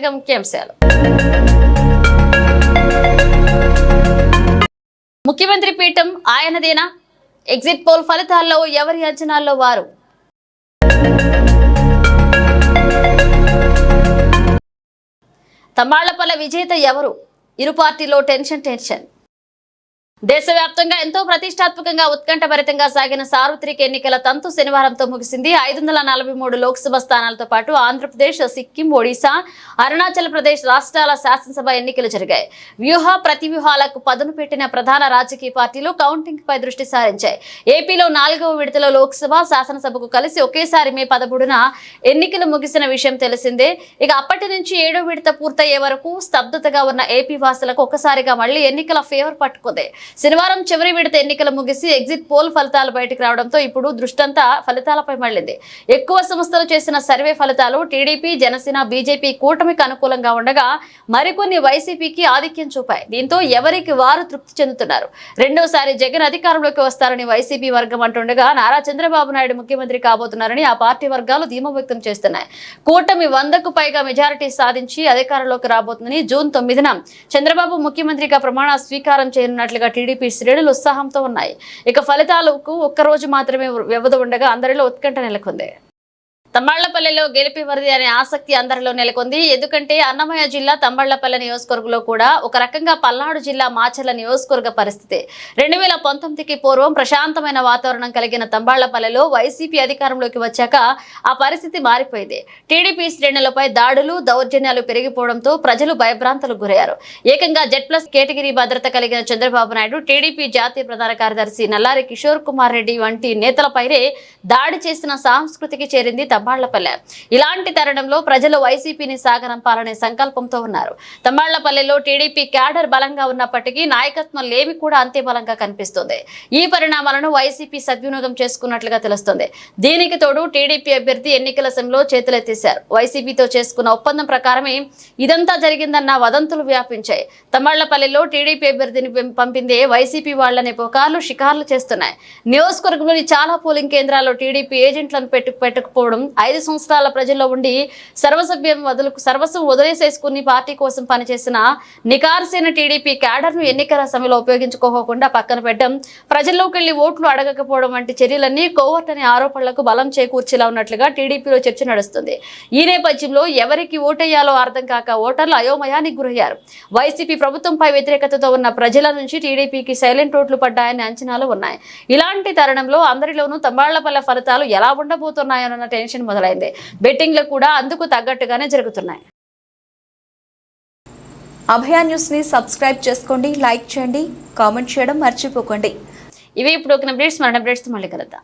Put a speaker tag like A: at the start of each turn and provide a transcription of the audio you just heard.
A: చూద్దాం ముఖ్యాంశాలు. ముఖ్యమంత్రి పీఠం ఆయనదేనా? ఎగ్జిట్ పోల్ ఫలితాల్లో ఎవరి అంచనాల్లో వారు? తంబాళ్లపల్లె విజేత ఎవరు? ఇరు పార్టీలో టెన్షన్. దేశవ్యాప్తంగా ఎంతో ప్రతిష్టాత్మకంగా ఉత్కంఠభరితంగా సాగిన సార్వత్రిక ఎన్నికల తంతు శనివారంతో ముగిసింది. 543 లోక్సభ స్థానాలతో పాటు ఆంధ్రప్రదేశ్, సిక్కిం, ఒడిశా, అరుణాచల్ ప్రదేశ్ రాష్ట్రాల శాసనసభ ఎన్నికలు జరిగాయి. ప్రతివ్యూహాలకు పదును పెట్టిన ప్రధాన రాజకీయ పార్టీలు కౌంటింగ్ పై దృష్టి సారించాయి. ఏపీలో 4వ విడతలో లోక్సభ, శాసనసభకు కలిసి ఒకేసారి మే 13న ఎన్నికలు ముగిసిన విషయం తెలిసిందే. ఇక అప్పటి నుంచి 7వ విడత పూర్తయ్యే వరకు స్తబ్దతగా ఉన్న ఏపీ వాసులకు ఒక్కసారిగా మళ్లీ ఎన్నికల ఫేవర్ పట్టుకుంది. శనివారం చివరి విడత ఎన్నికలు ముగిసి ఎగ్జిట్ పోల్ ఫలితాలు బయటకు రావడంతో ఇప్పుడు దృష్టంతా ఫలితాలపై మళ్లింది. ఎక్కువ సంస్థలు చేసిన సర్వే ఫలితాలు టీడీపీ, జనసేన, బీజేపీ కూటమికి అనుకూలంగా ఉండగా మరికొన్ని వైసీపీకి ఆధిక్యం చూపాయి. దీంతో ఎవరికి వారు తృప్తి చెందుతున్నారు. రెండోసారి జగన్ అధికారంలోకి వస్తారని వైసీపీ వర్గం అంటుండగా నారా చంద్రబాబు నాయుడు ముఖ్యమంత్రి కాబోతున్నారని ఆ పార్టీ వర్గాలు ధీమా వ్యక్తం చేస్తున్నాయి. కూటమి 100కు పైగా మెజారిటీ సాధించి అధికారంలోకి రాబోతుందని జూన్ 9న చంద్రబాబు ముఖ్యమంత్రిగా ప్రమాణ స్వీకారం చేయనున్నట్లుగా టీడీపీ శ్రేణులు ఉత్సాహంతో ఉన్నాయి. ఇక ఫలితాలకు ఒక్కరోజు మాత్రమే వ్యవధి ఉండగా అందరిలో ఉత్కంఠ నెలకొంది. తంబాళ్లపల్లెలో గెలిపేవరిది అనే ఆసక్తి అందరిలో నెలకొంది. ఎందుకంటే అన్నమయ్య జిల్లా తంబాళ్లపల్లె నియోజకవర్గంలో కూడా ఒక రకంగా పల్నాడు జిల్లా మాచర్ల నియోజకవర్గ పరిస్థితి. 2019కి పూర్వం ప్రశాంతమైన వాతావరణం కలిగిన తంబాళ్లపల్లెలో వైసీపీ అధికారంలోకి వచ్చాక ఆ పరిస్థితి మారిపోయింది. టీడీపీ శ్రేణులపై దాడులు, దౌర్జన్యాలు పెరిగిపోవడంతో ప్రజలు భయభ్రాంతులకు గురయ్యారు. ఏకంగా Z+ కేటగిరీ భద్రత కలిగిన చంద్రబాబు నాయుడు, టీడీపీ జాతీయ ప్రధాన కార్యదర్శి నల్లారి కిషోర్ కుమార్ రెడ్డి వంటి నేతలపైనే దాడి చేసిన సంస్కృతికి చేరింది తంబాళ్లపల్లె. ఇలాంటి తరుణంలో ప్రజలు వైసీపీని సాగనంపాలనే సంకల్పంతో ఉన్నారు. తంబాళ్లపల్లెలో టీడీపీ క్యాడర్ బలంగా ఉన్నప్పటికీ నాయకత్వం లేమి కూడా అంతే బలంగా కనిపిస్తుంది. ఈ పరిణామాలను వైసీపీ సద్వినియోగం చేసుకున్నట్లుగా తెలుస్తుంది. దీనికి తోడు టీడీపీ అభ్యర్థి ఎన్నికల సమయంలో చేతులెత్తేశారు. వైసీపీతో చేసుకున్న ఒప్పందం ప్రకారమే ఇదంతా జరిగిందన్న వదంతులు వ్యాపించాయి. తంబాళ్లపల్లెలో టీడీపీ అభ్యర్థిని పంపిందే వైసీపీ వాళ్లనే పుకార్లు షికార్లు చేస్తున్నాయి. నియోజకవర్గంలోని చాలా పోలింగ్ కేంద్రాల్లో టీడీపీ ఏజెంట్లను పెట్టుకుపోవడం, 5 సంవత్సరాల ప్రజల్లో ఉండి సర్వస్వం వదిలేసేసుకుని పార్టీ కోసం పనిచేసిన నికార్సైన టీడీపీ క్యాడర్ను ఎన్నికల సమయంలో ఉపయోగించుకోకుండా పక్కన పెట్టడం, ప్రజల్లోకి వెళ్లి ఓట్లు అడగకపోవడం వంటి చర్యలన్నీ కోవర్ట్ అనే ఆరోపణలకు బలం చేకూర్చేలా ఉన్నట్లుగా టీడీపీలో చర్చ నడుస్తుంది. ఈ నేపథ్యంలో ఎవరికి ఓటేయాలో అర్థం కాక ఓటర్లు అయోమయానికి గురయ్యారు. వైసీపీ ప్రభుత్వంపై వ్యతిరేకతతో ఉన్న ప్రజల నుంచి టీడీపీకి సైలెంట్ ఓట్లు పడ్డాయనే అంచనాలు ఉన్నాయి. ఇలాంటి తరుణంలో అందరిలోనూ తంబాళ్లపల్లె ఫలితాలు ఎలా ఉండబోతున్నాయన్న టెన్షన్ మొదలైంది. బెట్టింగ్లు కూడా అందుకు తగ్గట్టుగానే జరుగుతున్నాయి.
B: అభయ న్యూస్ ని సబ్స్క్రైబ్ చేసుకోండి, లైక్ చేయండి, కామెంట్ చేయడం మర్చిపోకండి.
A: ఇవి ఇప్పుడు ఒక అప్డేట్స్, మరణ అప్డేట్స్ మళ్ళీ కలుద్దాం.